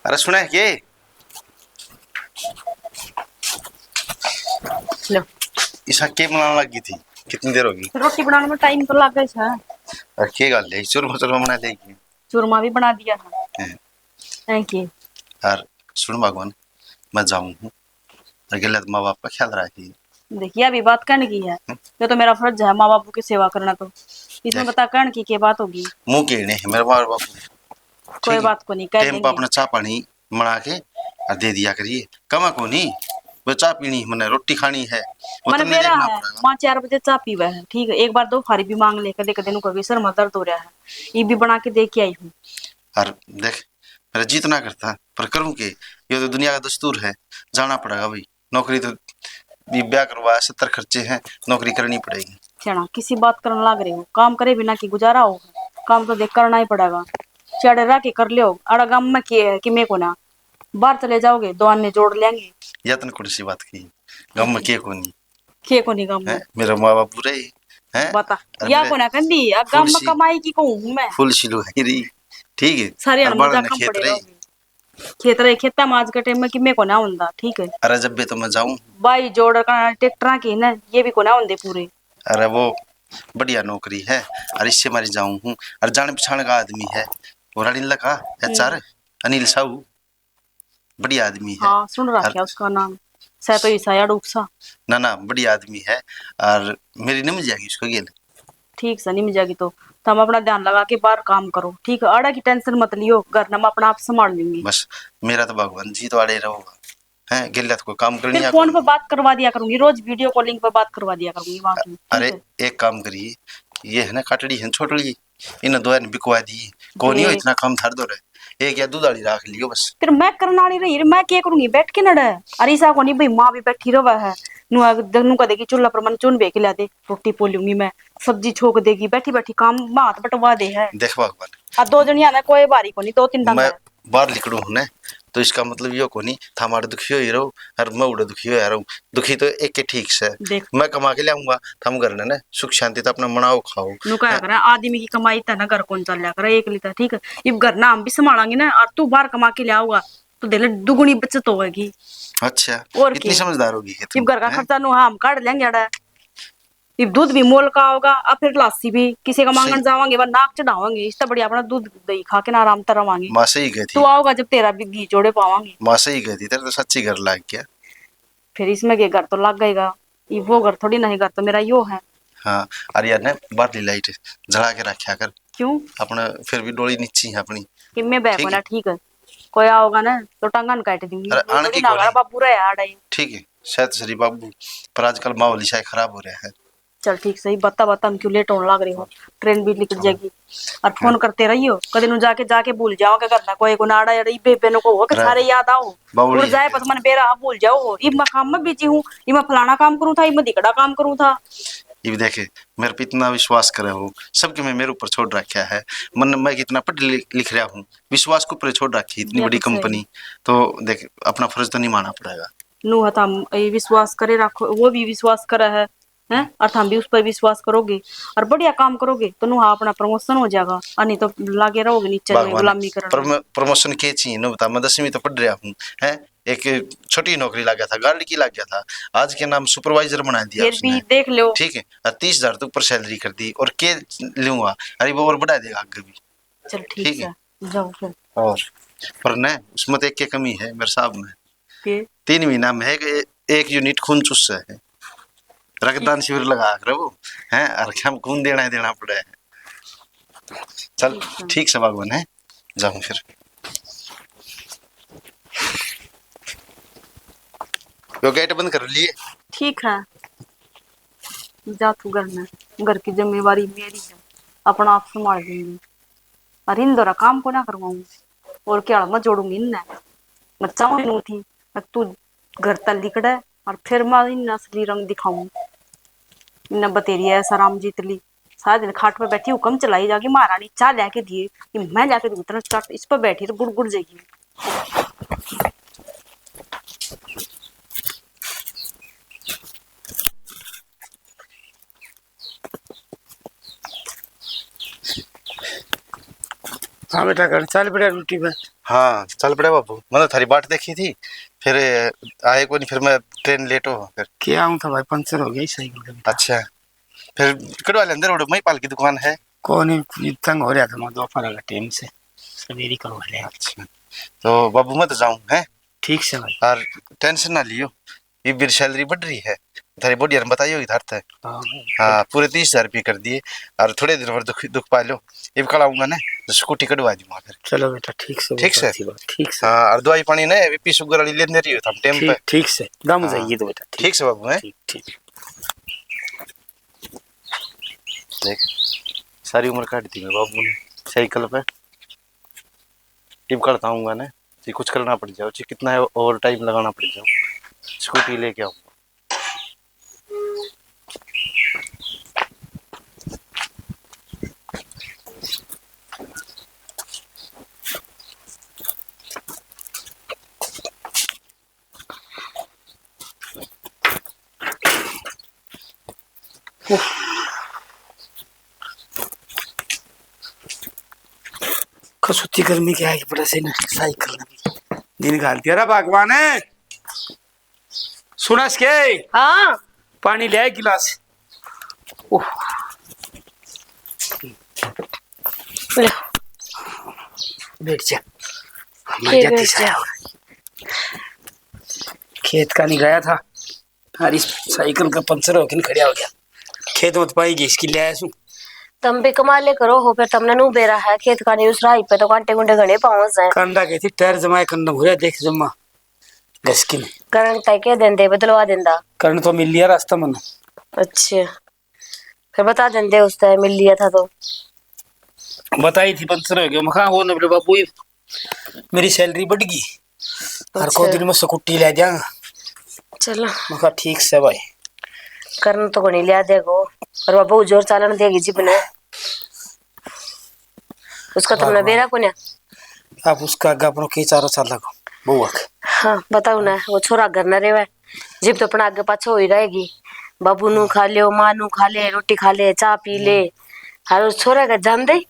अरे सुना है ये लो ईसा के बनाने लगी थी। कितनी देर होगी? रोटी बनाने में टाइम तो लग गया है। और के गल है चूरमा चूरमा बना देगी। चूरमा भी बना दिया हैं। है कि और सुन भगवान, मैं जाऊं हूँ और गलत माँ बाप का ख्याल रखिए। देखिए अभी बात करने की है, ये तो मेरा फर्ज है माँ बापू की सेवा करना, तो इसमें देख बता करने की क्या बात होगी। मुंह केड़े है मेरे माँ बाप। कोई ठीक है, बात को नहीं, कह टाइम पर देंगे। अपना चाय पानी बना के और दे दिया करिए। कमा को नहीं, वो चाय पीनी मैंने रोटी खानी है वो मैंने तुमने बेरा देखना है पड़ेगा। माँ 4 बजे चाय पीवा है, ठीक है। एक बार दो फारी भी मांग ले, कदे कदे नु कभी सर में दर्द हो रहा है, ये भी बना के दे के आई हूँ। और देख मेरा जीत ना करता पर करूँ के, ये तो दुनिया का दस्तूर है, जाना पड़ेगा भाई। नौकरी तो भी ब्याह करवाया 70 खर्चे हैं, नौकरी करनी पड़ेगी। छेना किसी बात करने लग रहे हो, काम करे बिना की गुजारा हो, काम तो देख करना ही पड़ेगा। चढ़ रहा के कर लियो, अड़ा गाम में कि मेरे को ना बाहर चले जाओगे दो अन्य जोड़ लेंगे। यत्न कौन सी बात की, गम में के को नहीं के को नहीं गाम है, में मेरा माँ बाप बुरे हैं। बता और या मेरे को ना कंदी फुल गाम में सी कमाई की कहूँ मैं। फुल सिलू है री, ठीक है। सारे और मजा बाढ़ ने कम खेत पड़ेगा रही। होगी। खेत रहे खेता में आज के टाइम में कि मेरे को ना होंदा, ठीक है। अरे जब भी तो मैं जाऊं। बाई जोड़ का ट्रैक्टर की ना ये भी को ना होंदे पूरे। अरे वो बढ़िया नौकरी है और इससे मारी जाऊं हूँ। और जान पछाण का आदमी है वो रणिल लका एचआर अनिल साहू, बढ़िया आदमी है। हाँ सुन और रखा उसका नाम, सह तो ईसा या डूबसा। ना ना बढ़िया आदमी है और मेरी नहीं मिल जाएगी उसको गेल। ठीक से नहीं मिल जाएगी तो तुम अपना ध्यान लगा के बाहर काम करो, ठीक है। अड़ा की टेंशन मत लियो, घर ना मैं अपना आप संभाल लूंगी। बस मेरा तो भगवान जी तो आड़े रहोगा है, गिल्लत को काम फिर करनी है फोन कौन। पे बात करवा दिया करूंगी, रोज वीडियो कॉलिंग पे बात करवा दिया करूंगी वहां की, अरे ठीक है। एक काम करिए, ये है ना काटड़ी है छोटड़ी, इन दो ने बिकवा दी। कौन ही हो देख इतना काम धर दो रहे, एक या दूधाड़ी रख लियो बस। फिर मैं करने वाली रही, मैं क्या करूंगी बैठ के नड़े। अरे ईसा को नहीं भाई, माँ भी बैठी रहा है। नु का देगी चूल्हा पर मन चुन बे के ला दे, रोटी पोलूंगी मैं, सब्जी छोक देगी, बैठी बैठी काम हाथ बटवा दे है। देख भगवान, आ दो जनिया ना कोई बारी को नहीं, दो तीन डंग मैं है। बाहर निकलू हूं ने तो इसका मतलब यो को नहीं था हमारे दुखी हो ही रहो और मैं उड़े दुखी हो रहा हूँ। दुखी तो एक के ठीक से देख मैं कमा के लाऊंगा, थम घर ने सुख शांति तो अपना मनाओ खाओ। नु क्या हैं? करे, आदमी की कमाई तना घर कौन चल लिया करे एक लिता, ठीक है। इब घर ना हम भी संभालेंगे ना, और तू बाहर कमा के ले आऊगा तो दिल दुगुनी बचत होगी। अच्छा, और इतनी के समझदार होगी कि इब तुम घर का हैं। खर्चा नु हम काट लेंगे अड़ा। इब दूध भी मोल का होगा, और फिर लस्सी भी किसी का सही, मांगन जावांगे वह नाक चढ़ावांगे, इससे बढ़िया अपना दूध दही खा के ना आराम तरवांगे। माँ से ही गई तू थी, आओगा जब तेरा भी घी जोड़े पावांगे। माँ से ही गई थी, तेरे तो सच्ची घर लाग गया। फिर इसमें के घर तो लग गएगा, ये वो घर थोड़ी नहीं, घर तो मेरा यो है। हाँ, और यार ने बाहर लाइट जला के रखा कर क्यों अपना, फिर भी डोली नीची है अपनी। कि मैं बैग ठीक ना, है, ठीक है। कोई आओगा ना तो टंगन काट दूंगी, अरे ये आने थोड़ी की ना गोली, हमारा बाबू रहा है आड़ा ही। ठीक है। शायद श्री बाबू, पर आजकल माहौल शायद खराब हो रहा है। चल ठीक सही, बता बता हम क्यों लेट होने लग रही हो, ट्रेन भी निकल जाएगी। और हाँ, फोन करते रहियो, कदे नु जाके जाके भूल जाओ क्या करना, कोई को नाड़ा या बेबे नो को हो के अरे सारे याद आओ। उड़ बावली है जाए क्या? पस मन बेरा भूल जाओ, इब मैं काम में बिजी हूँ, इब मैं फलाना काम करूँ था, इब मैं दिकड़ा काम करूँ था। ये भी देखे मेरे पे इतना विश्वास करे हो, सबके मैं मेरे ऊपर छोड़ रखा है। मन मैं कितना पढ़ लिख रहा हूँ, विश्वास के ऊपर छोड़ रखी इतनी ये बड़ी तो सही कंपनी। तो देख अपना फर्ज तो नहीं मानना पड़ेगा। नु हता ये विश्वास करे रखो, वो भी विश्वास करा है हैं, और हम भी उस पर विश्वास करोगे और बढ़िया काम करोगे तो नु हाँ अपना प्रमोशन हो जाएगा, और नहीं तो लागे रहोगे नीचे में भगवान है, गुलामी करने में। प्रमोशन के चाहिए ना बता, मैं 10वीं तो पढ़ रहा हूँ है। एक छोटी नौकरी लग गया था, गार्ड की लग गया था, आज के नाम सुपरवाइजर बना दिया फिर भी उसने। देख लो। ठीक है, 30,000 तो ऊपर सैलरी कर दी और के लूंगा, अरे वो और बढ़ा देगा आगे भी। चल ठीक ठीक है, है, जाओ फिर। और पर न उसमें तो एक की कमी है मेरे साहब में। फिर 3 महीना में एक यूनिट खून चुस्सा है, ठीक रक्तदान शिविर लगा कर वो है, और हम खून देना पड़ा है। चल ठीक है। ठीक से भगवान है, जाऊं फिर। वो गेट बंद कर लिए। ठीक है, जा तू घर में, घर की जिम्मेवारी मेरी है, अपना आप संभाल लूंगी। और इन दोरा काम को ना करवाऊंगी, और क्या मैं जोड़ूंगी इनने, मैं चाहूँ नहीं थी मैं तू घर तल दिखड़ा, और फिर मैं इन असली रंग दिखाऊं। इन बतेरी है सराम जीत ली, सारा दिन खाट पे बैठी हुक्म चलाई जागी, महारानी चाय लेके दिए कि मैं जाके दूं, तरह चट इस पर बैठी तो गुड़ गुड़ जाएगी। हाँ बेटा कर चल बेटा रोटी बन। हाँ चल पड़े बाबू, मतलब थारी बाट देखी थी, फिर आए को नहीं, फिर मैं ट्रेन लेट हो फिर। क्या आऊँ था भाई, पंचर हो गई साइकिल का बेटा। अच्छा, फिर कड़वा ले अंदर, मई पाल की दुकान है। कौन ही तंग हो रहा था मैं दोपहर का टाइम से, सवेरी करवा ले। अच्छा, तो बाबू मैं तो जाऊँ है। ठीक से भाई। और टेंशन ना लियो, ये मेरी सैलरी बढ़ रही है, थारी बॉडी ने बताइयो इधर तक। हाँ हाँ पूरे 30,000 रुपये कर दिए, और थोड़े दिन और दुख दुख पा लो। ये कल आऊंगा ना तो स्कूटी कटवा दूंगा फिर। चलो बेटा ठीक से, ठीक से। ठीक से। हाँ और दवाई पानी ना बीपी शुगर वाली लेने रही हो हम टाइम पे। ठीक से दम हाँ। जाइए तो बेटा। ठीक से बाबू है। ठीक ठीक। देख सारी उम्र काट दी मेरे बाबू ने साइकिल पे। टिप करता हूँ ना, जी कुछ करना पड़ जाओ, जी कितना ओवर टाइम लगाना पड़ जाओ, स्कूटी लेके आऊँगा। कसुती गर्मी क्या है पड़ा से ना, साइकिल ना दिन घालती है भगवान है। सुनस के हाँ पानी ले आए गिलास। ओह बैठ जा, मर जाती सा। खेत का नहीं गया था, और इस साइकिल का पंचर होकर खड़ा हो गया। खेत मत पाएगी इसकी ले आया। तम भी कमाले करो हो, फिर तुमने नु बेरा है खेत का न्यूज़ राई पे तो कांटे गुंडे घणे पावस है। कंडा कहती टायर जमाए कंडा घुरा देख जमा गसकी में करण तय के देंदे बदलवा देंदा। करण तो मिल लिया रास्ता मन। अच्छा फिर बता देंदे उस टाइम मिल लिया था तो बताई थी पंचर हो गया। मखा हो न बाबू मेरी सैलरी बढ़ गई और को दिन में स्कूटी ले जाऊंगा। चलो मखा ठीक से भाई। करण तो घणी लिया देखो, और बाबू जोर चालन देगी जी बने उसका तुमने बेरा को ना। आप उसका आगे अपनो के चारों साल लगो बुआ। हाँ बताओ ना, वो छोरा घर न रेवे जिब तो अपना आगे पाछो ही रहेगी। बाबू नु खा ले, मां नु खा ले, रोटी खा ले, चाय पी ले, हर उस छोरा का जान दे।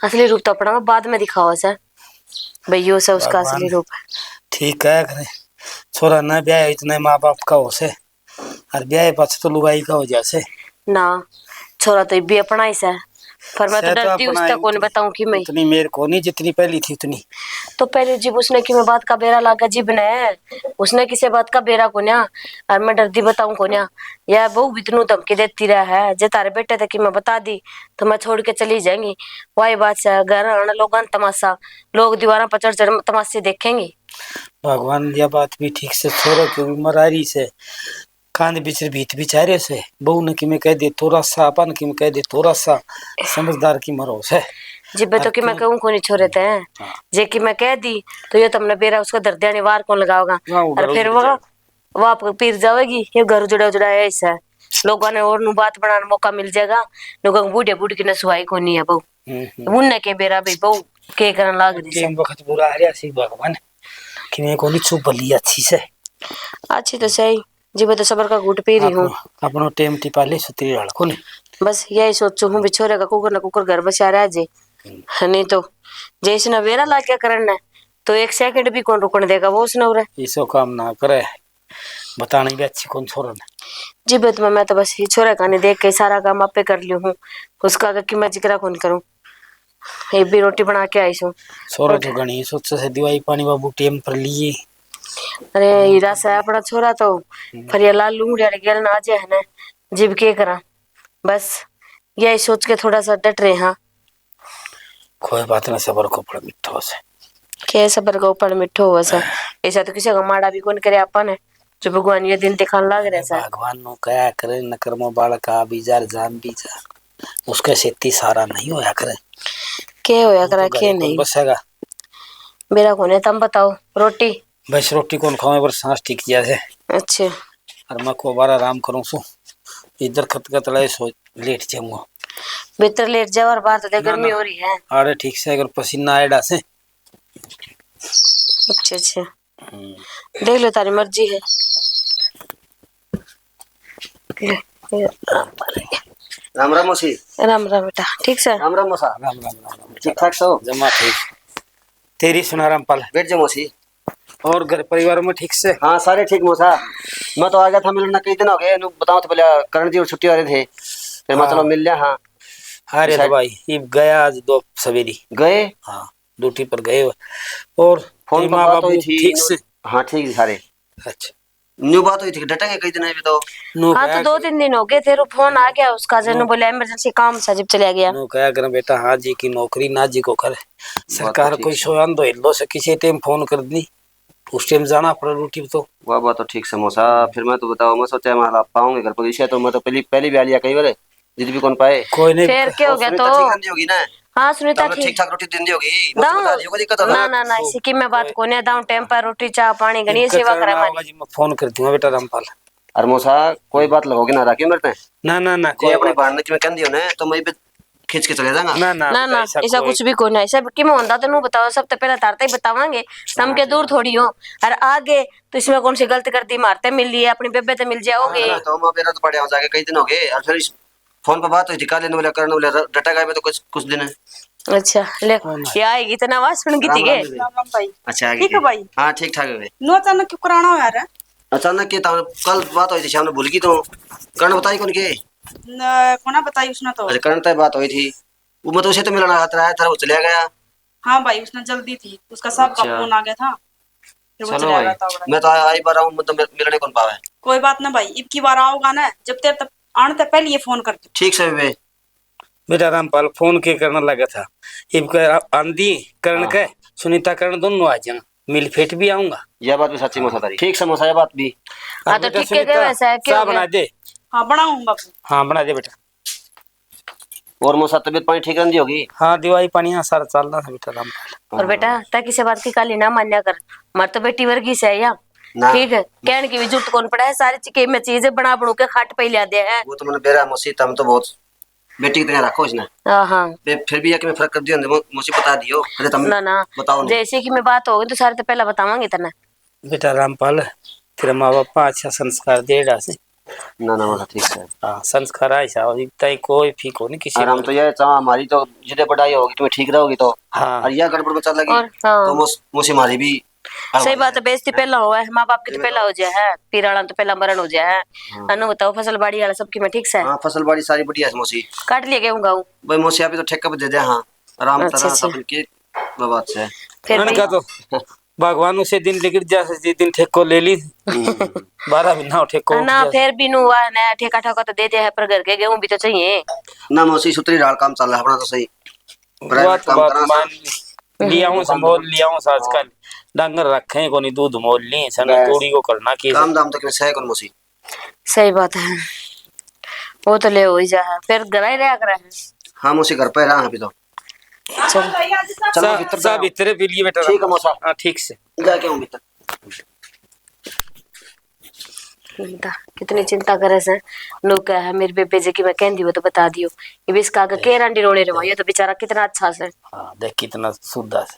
असली रूप तो अपना बाद में दिखावा से भैयो से उसका असली रूप है। ठीक है करे छोरा ना ब्याह इतना माँ बाप का हो से, और ब्याह पाछे तो लुगाई का हो जासे ना। छोरा तो भी अपना ही से, पर मैं तो डरती हूँ उसका कौन बताऊं कि मैं इतनी मेरे को नहीं जितनी पहली थी उतनी। तो पहले जीब उसने कि मैं बात का बेरा लागा जीब ने, उसने किसी बात का बेरा को न्या, और मैं डरती बताऊं को न्या। या बहू भी इतनू धमकी देती रहा है, जे तारे बेटे थे कि मैं बता दी तो मैं छोड़ के चली जाएंगी। वही बात से घर आना लोग तमाशा, लोग दीवारा पर चढ़ चढ़ तमाशे देखेंगे। भगवान यह बात भी ठीक से छोरो की उम्र आ रही से कांद बिचर भीत बिचारे से बहू ने कि मैं कह दे थोड़ा सा, अपन की मैं कह दे थोड़ा सा, समझदार की मरो से जिब्बे तो कि मैं कहूं को नहीं छोरे थे जे कि मैं कह दी तो ये तुमने बेरा उसका दर्दिया निवार कौन लगाओगा। और फिर वो आपको पीर जाएगी, ये घर जुड़ा जुड़ा है ऐसा लोगों ने और नु बात बनाने मौका मिल जाएगा। लोगों बूढ़े बूढ़े की नसवाई को नहीं है बहू उनने के बेरा भाई बहू के करन लाग रही है। वक्त बुरा आ रहा सी भगवान कि मैं को नहीं चुप बली अच्छी से अच्छी तो सही जीबे तो सबर का घूट पी रही हूँ। अपनो टेम टिपा ले सुतरी राल को नहीं, बस यही सोचू हूँ बिछोरे का कुकर न कुकर घर बसा रहा जे, नहीं तो जैसे ना वेरा ला क्या करना है तो एक सेकंड भी कौन रुकने देगा वो उसने उरे इसो काम ना करे बताने भी अच्छी कौन छोरा ने। जी बेत मैं तो बस ये छोरा का नहीं देख के सारा काम आपे कर लियो हूँ, उसका कि मैं जिक्र कौन करूँ। ये भी रोटी बना के आई हूँ। छोरा तो गणी सोच से दिवाई पानी बाबू टेम पर लिए। अरे हीरा सा अपना छोरा तो फिर ये लाल लूंगड़िया गेल ना जे है ना जिब के करा, बस यही सोच के थोड़ा सा डट रहे। हाँ कोई बात ना, सबर को पड़ मिठो से के सबर का ऊपर मिठो हुआ सा ऐसा तो किसी का माड़ा भी कौन करे अपन है जो भगवान ये दिन दिखाने लग रहे सा। भगवान नो क्या करे न कर्मो बालक आ बीजार जान बीजा उसका सेती सारा नहीं होया करे के होया करा के नहीं बसेगा मेरा कोने तुम बताओ। रोटी बस रोटी कौन खावे पर सांस ठीक किया है। अच्छा और मैं को बार आराम करूं सु इधर खत लगे सो लेट जाऊंगा भीतर लेट जाओ और बाहर तो गर्मी हो रही है। अरे ठीक से अगर पसीना आएडा से। अच्छा अच्छा देख लो तारी मर्जी है। राम राम मौसी। राम राम बेटा ठीक से। राम राम मौसा। राम राम राम ठीक ठाक सो जमा ठीक तेरी सुना रामपाल। बैठ जाओ मौसी। और घर परिवार में ठीक से? हाँ सारे ठीक मौसा। मैं तो आ गया था मिलना, कई दिन हो गए बताओ तो पहले करण जी और छुट्टी वाले थे, फिर मैं चलो मिल लिया। हाँ अरे तो भाई ये गया आज दो सवेरी गए। हाँ ड्यूटी पर गए। और फोन तेरे पर माँ बात हुई बाबू थी। ठीक से? हाँ ठीक है सारे। अच्छा न्यू बात हुई थी कि डटेंगे कई दिन अभी तो। नो हाँ तो 2-3 दिन हो गए थे, फोन आ गया उसका, जन बोले इमरजेंसी काम था जब चला गया। नो कहा कर बेटा हाँ जी की नौकरी ना जी को कर सरकार ठीक कोई है। सोयान दो हिलो से किसी टाइम फोन कर दी, उस टाइम जाना पड़ा ड्यूटी तो। वह बात तो ठीक से मौसा। फिर मैं तो बताओ, मैं सोचा मैं आप पाऊंगे घर पर विषय, तो मैं तो पहली पहली भी आ लिया कई बार, जिद भी कौन पाए। कोई नहीं फिर क्या हो गया सुनीता तो? ठीक रही होगी ना? हाँ सुनीता ठीक ठीक। ठाक रोटी दिन होगी, मुझे बता दियो कोई दिक्कत ना होगा। ना ना इसी की मैं बात को नहीं दाऊं, टाइम पर रोटी चाय पानी घनी सेवा करे हमारी। जी मैं फोन कर दूंगा बेटा रामपाल। अरे मौसा कोई बात लगोगी ना राखी मेरे ना ना ना जे कोई अपनी बात भाड़ने की मैं कह दियो ना तो मैं भी खींच के चले जाऊंगा। ना ना ना बेटा, ना ऐसा कुछ भी कोई नहीं, सब की मैं होता तो नू बताओ, सब तो पहले तारते ही बतावांगे, हम के दूर थोड़ी हो। और आगे तो इसमें कौन सी गलती करती, मारते मिल लिए अपनी बेबे तो मिल जाओगे। तो मैं मेरा तो पड़े हो जाके कई दिन हो गए, और फिर इस फोन पर बात हुई थी काले वाला करने वाला डटा गए तो कुछ दिन है। अच्छा ले ये आएगी इतना आवाज सुन की थी के? राम राम भाई। अच्छा ठीक है भाई। हाँ ठीक ठाक है। नो अचानक क्यों कराना हो यार? अचानक के कल बात हुई थी शाम में भूल गई, तो कर्ण बताई कौन के? कोना बताई उसने तो। अच्छा कर्ण तय बात हुई थी, वो मैं तो उसे तो मिलना आता रहा था, वो चला गया। हाँ भाई उसने जल्दी थी, उसका साहब का अच्छा। फोन आ गया था, फिर वो चलो चला भाई, गया था। मैं तो आई बार हूँ, मतलब मिलने कौन पावे। कोई बात ना भाई, इब की बार आओगा ना जब तेरे तक आने तक पहले ये फोन कर दो। ठीक से वे बेटा रामपाल फोन के करने लगा था इब आंधी करण के सुनीता करण दोनों आ जाना, मिल फेट भी आऊंगा। यह बात भी सच्ची मौसा तारी। ठीक से मौसा, यह बात भी। हाँ तो बेटा ठीक है क्या वैसा है, क्या चाय हो गया? बना दे। हाँ बनाऊं बापू। हाँ बना दे बेटा। और मौसा तबीयत पानी ठीक रही होगी? हाँ दवाई पानी हाँ सारा चल रहा है बेटा रामपाल। और बेटा ता किसी बात की काली ना मान्या कर, मर तो बेटी वर्गी से है या ना। ठीक है, कहने की भी जरूरत कौन पड़ा है, सारी चीजें में चीजें बना बनू के खाट पे ले दे है। वो तो मैंने बेरा मौसी तम तो बहुत बेटी की तरह रखो इसने। हाँ हाँ फिर भी है कि मैं फर्क कर दियो, मौसी बता दियो। अरे तुम ना ना बताओ नहीं। जैसे कि मैं बात होगी तो सारे तो पहला बतावांगे तना। बेटा रामपाल तेरे माँ बाप अच्छा संस्कार दे डासे। ना ना मौसा ठीक है। हाँ संस्कार ऐसा तय कोई फीको नहीं किसी और हम तो ये चाह हमारी तो जितने बढ़ाई होगी तुम्हें ठीक रहोगी तो। हाँ और यह गड़बड़ में चल लगी और हाँ तो मौसी हमारी भी सही बात है, बेइज्जती पहला हुआ है, माँ बाप की तो पहला हो जाए है, फिर आला तो पहला मरण हो जाए है। अनु बताओ फसल बाड़ी वाला सबकी में ठीक से है? हाँ फसल बाड़ी सारी बढ़िया है मौसी। काट लिए गेहूं गाऊं? भाई मौसी आप तो ठेका पे दे दे। हाँ आराम अच्छा, तरह अच्छा। अपन के बात से। फिर मैंने भी कहा तो भगवान उसे दिन लिख जा जिस दिन ठेको ले ली 12 महीना ठेको ना फिर भी नु हुआ ना, ठेका ठोका तो देते हैं पर घर के गेहूं भी तो चाहिए ना मौसी सुतरी डाल काम चल रहा है अपना तो सही। प्राइवेट काम बात करना मान लिया हूँ संभोल लिया हूँ आजकल डांगर रखे को नहीं दूध मोल ली सन तोड़ी को करना की काम दाम तो सही कौन मौसी। सही बात है, वो तो ले हो ही जा है, फिर घर ही रहा करे है। हाँ मौसी घर पे रहा अभी तो। चलो भीतर सब भीतर पी लिए बेटा। ठीक है मौसा। हाँ ठीक से जाके हूँ भीतर। बता कितनी चिंता करे से लोग क्या है, मेरे बेबे जी की मैं कह दी वो तो बता दियो, ये भी इसका के रंडी रोने रहा, ये तो बेचारा कितना अच्छा से। हाँ देख कितना शुद्ध से।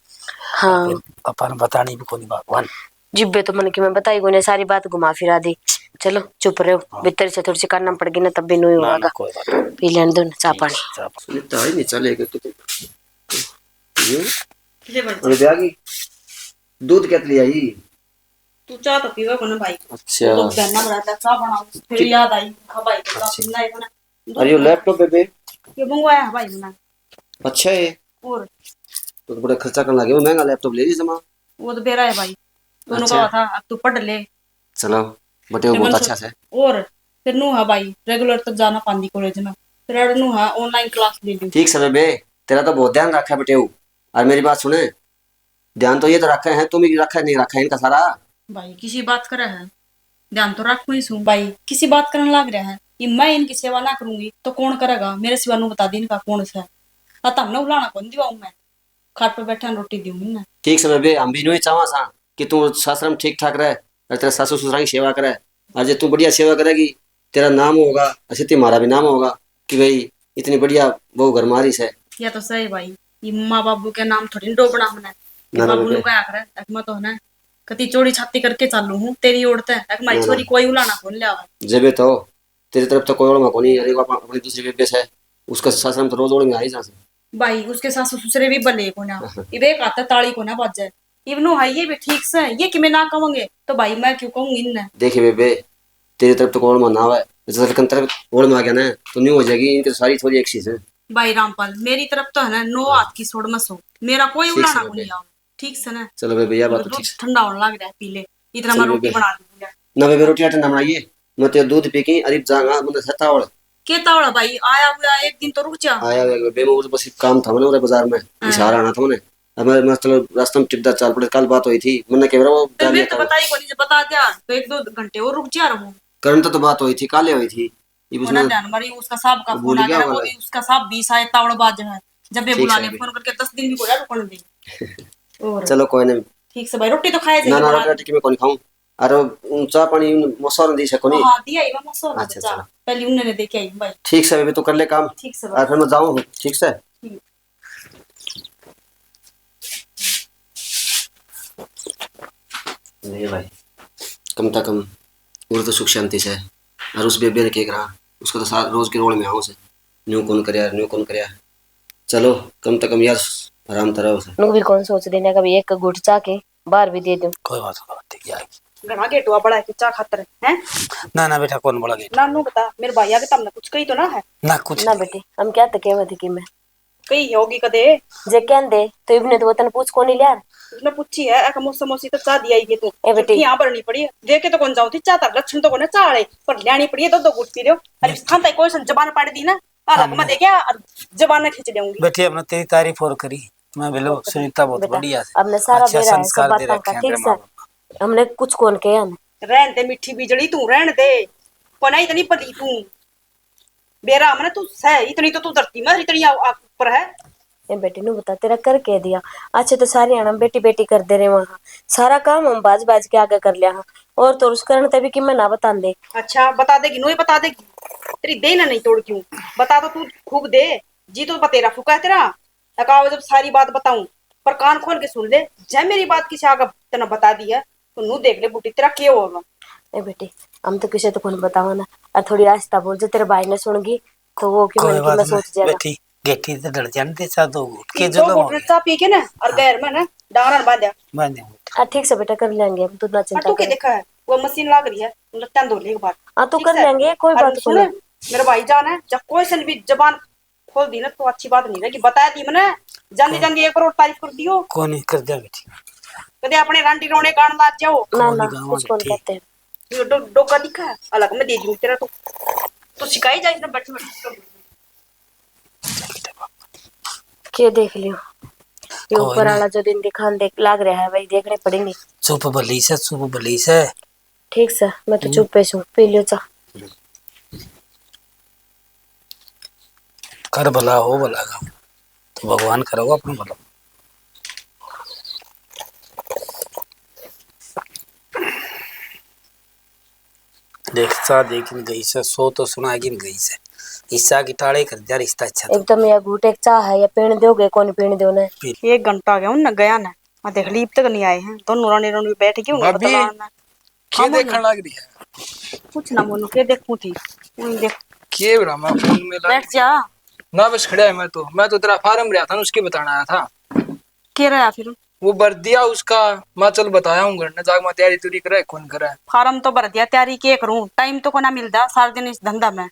हाँ अपन बतानी भी कोनी भगवान जिब्बे तो मन की मैं बताई को सारी बात घुमा फिरा दी। चलो चुप रहो, भीतर से थोड़ी सी करना पड़ेगी ना तब भी नहीं ना होगा। कोई बात पी लेने दो ना चाय पानी। सुनीता है नहीं चलेगा तो ये ले भाई अरे ब्यागी दूध कितनी आई? तू चाह तो पीवा को ना भाई। अच्छा तो गन्ना बनाता चाह बनाओ, फिर याद आई हाँ भाई तो चाह पीना है ना। अरे ये लैपटॉप पे बे ये मंगवाया है भाई मैंने। अच्छा है और तो बड़ा खर्चा करने लगे, महंगा लैपटॉप ले ली जमा। वो तो बेरा है भाई, दोनों अच्छा। कहा था अब तू पढ़ ले। चलो बटे वो बहुत अच्छा से। और फिर नू है भाई रेगुलर तक जाना पांदी कॉलेज में, फिर अड़ नू है ऑनलाइन क्लास ले ली। ठीक समय बे तेरा तो बहुत ध्यान रखा है बेटे। और मेरी बात सुने, ध्यान तो ये तो रखा है, तुम ही रखा नहीं रखा है इनका सारा। भाई किसी बात करे है, ध्यान तो रखू ही सू भाई, किसी बात करने लग रहा है कि मैं इनकी सेवा ना करूंगी तो कौन करेगा, मेरे सिवा नू बता दी इनका कौन सा। पता हमने उलाना कौन दिवाऊं मैं, खाट पे बैठा रोटी दूं ना। ठीक समय बे हम भी नहीं चाहवा सा कि तू सासरम ठीक ठाक रहे और तेरा सासू ससुरा की सेवा करे। आज तू बढ़िया सेवा करेगी तेरा नाम होगा, ऐसे तुम्हारा भी नाम होगा कि भाई इतनी बढ़िया वो घर मारी से। या तो सही भाई, ये माँ बाबू के नाम थोड़ी डोबना हमने। ना बाबू बेटे। नु क्या करे एक मैं तो है ना कति चोरी छाती करके चालू हूँ तेरी ओढ़ते है एक मारी छोरी कोई उलाना कौन ले आवा। जबे तो तेरी तरफ तो कोई और को नहीं, अरे अपनी दूसरी बेबे से उसका सासरम तो रोज ओड़ में आ ही जा से। भाई उसके सास ससुरे भी बले को ना इब एक आता ताली को ना बाजे इवनु है ये भी ठीक से ये कि मैं ना कहूंगे तो भाई मैं क्यों कहूंगी इन्हें। देखिए बेबे, तेरी तरफ तो कौन माना हुआ है, जैसे तरफ और में आ गया ना तो न्यू हो जाएगी, इनकी सारी थोड़ी एक चीज है। भाई रामपाल मेरी तरफ तो है ना 9 हाथ की सोड़ मसो मेरा कोई ठीक उलाना से को नहीं आओ ठीक से ना। चलो बेबे, यह बात तो दूध ठीक से। ठंडा होने लग रहा है पी ले इतना चल मैं रोटी बेबे। बना दूंगा। ना बेबे रोटी आटा ना बनाइए, मैं तेरा दूध पी के अरीब जाऊंगा, मतलब सत्ता और के तावड़ा भाई आया हुआ एक दिन तो रुक जा। आया बेबे, मैं बस एक काम था मैंने बाजार में, इशारा आना था मैंने। अब मैं चलो रास्ते में टिपदा चाल पड़े, कल बात हुई थी मैंने कह रहा वो फिर डाल मैं दिया तो था। बताई को नहीं बता दिया तो 1-2 घंटे और रुक जा रहा हूँ। करंट तो बात हुई थी, काले हुई थी ये होना उसमें। ध्यान मारी उसका साहब का वो फोन भूल आ गया गया वो होगा। भी उसका साहब 20 आए तावड़ बाज है जब ये ठीक बुला है ले अभी। फोन करके 10 दिन भी हो जाए रुकने दे। और चलो कोई नहीं। ठीक से भाई रोटी तो खाए ना जाएगी ना बना रोटी की मैं कौन खाऊं, अरे चाह पानी मसौर दी सको नहीं। हाँ दिया ही मैं मसो ना अच्छा, बचा चलो। पहले उन्होंने देखे आई भाई। ठीक से बेबे, तू कर ले काम, ठीक से और भाई फिर मैं जाऊं। ठीक से ठीक। नहीं भाई, कम से कम पूरे तो सुख शांति से। और उस बेबे ने क्या करा, उसको तो सारा रोज के रोल में आऊँ से न्यू कौन करया न्यू कौन करया। चलो कम से कम यार आराम तरह उसे। नुक भी कौन सोच देना कभी एक गुट चाह के बाहर भी दे दूं। कोई बात नहीं, ठीक है। घना गेटवा बड़ा है कि चा खातर है ना ना बेटा, कौन बोला गेट? नानू बता मेरे भाई आगे तुमने कुछ कही तो ना है ना कुछ ना नहीं। बेटी हम क्या तक कहते कि मैं कही होगी कदे जे कहंदे तो इबने तो वतन पूछ को नहीं लिया। उसने पूछी है एक मौसम मौसी तो चा दिया ही तू ए बेटी। यहाँ भरनी पड़ी है देखे तो कौन जाऊँ थी चा तार लक्षण तो कौन चाले पर लेनी पड़ी है दो गुट पी रहे हो अरे स्थान तक कोई जबान पाड़ दी ना अलग मैं देखे जबान खींच देऊंगी। बेटी अपने तेरी तारीफ और करी, मैं बोलो सुनीता बहुत बेटा बढ़िया है, अब मैं सारा अच्छा बेरा है सब संस्कार दे बातों रखे का हैं ठीक तेरे से माँ बाप। हमने कुछ कौन कहा ना। रहन दे मिठी बिजली तू रहन दे पना इतनी पली तू बेरा हमने तू है इतनी तो तू धरती में इतनी ऊपर है। ए बेटी नु बता तेरा कर कह दिया अच्छे तो सारी हम बेटी बेटी कर दे रहे वहां सारा काम हम बाज बाज के आगे कर लिया और तो उस कारण तभी कि मैं ना बता दे। अच्छा बता देगी नो ही बता देगी तेरी दे ना नहीं तोड़ क्यों बता तो तू खूब दे जी तो बतेरा फूका है तेरा अकाव जब सारी बात बताऊं पर कान खोल के सुन ले जब मेरी बात किसी आगे तना बता दी है तो नू देख ले बुटी तेरा क्या होगा। ए बेटी हम तो किसी तो कौन बतावा ना और थोड़ी आस्था बोल जो तेरे भाई ने सुनगी तो वो कि कोई मैं बात सोच नहीं जाएगा। बेटी, गेटी तो डर जानते सा दो के दो जुलम हो घुटने गया। चा पी के ना और गैर में ना डांगरा बांधा बांधे हाँ ठीक से बेटा कर लेंगे हम तू ना और चिंता तू क्या कर। देखा है वो मशीन लाग रही है लत्ता धो ले एक बार। हाँ तो ठीक कर से? लेंगे कोई और बात सुन नहीं। मेरा भाई जान है जब कोई सन भी जबान खोल दी ना तो अच्छी बात नहीं है कि बताया दी मैंने जानी जानी एक बार तारीफ कर दियो कौन ही कर दिया बेटी, कदे अपने रांटी रोने गान लाग जाओ ना कौन ना ही गाँव कुछ कौन बेटी। कहते हैं। ये डोका दिखा है अलग में दे दूं तेरा तो सिखाई जाए ना बैठे बैठे के देख लियो ये कोई ऊपर नहीं। वाला जो दिन दिखान देख लाग रहा है वही देखने पड़ेंगे। चुप भली से, चुप भली से। ठीक से मैं तो चुप पे हूँ पी लियो चाह। कर भला हो भला का तो भगवान करोगा अपना भला। देखता देखिन गई से सो तो सुना गिन गई से ईसा की टाड़े कर दिया रिश्ता अच्छा एक तो मैं घूट एक चाह है या पीने दोगे कौन पीने दो ना। 1 घंटा गया ना गया ना मैं देख ली अब तक नहीं आए हैं दोनों रानी रानी बैठ के उनको भाभी, बताना के देखने लग रही है? कुछ ना मोनू के देखूं थी वही देख के बड़ा मैं फोन में लग बैठ जा ना बस खड़ा है। मैं तो तेरा फार्म रहा था ना, उसके बताना आया था। के रहा फिर वो भर दिया उसका, मैं चल बताया हूँ घर ने जाग मैं तैयारी तुरी करे कौन करे। फार्म तो भर दिया तैयारी के करूं टाइम तो को ना मिलता सारा दिन इस धंधा में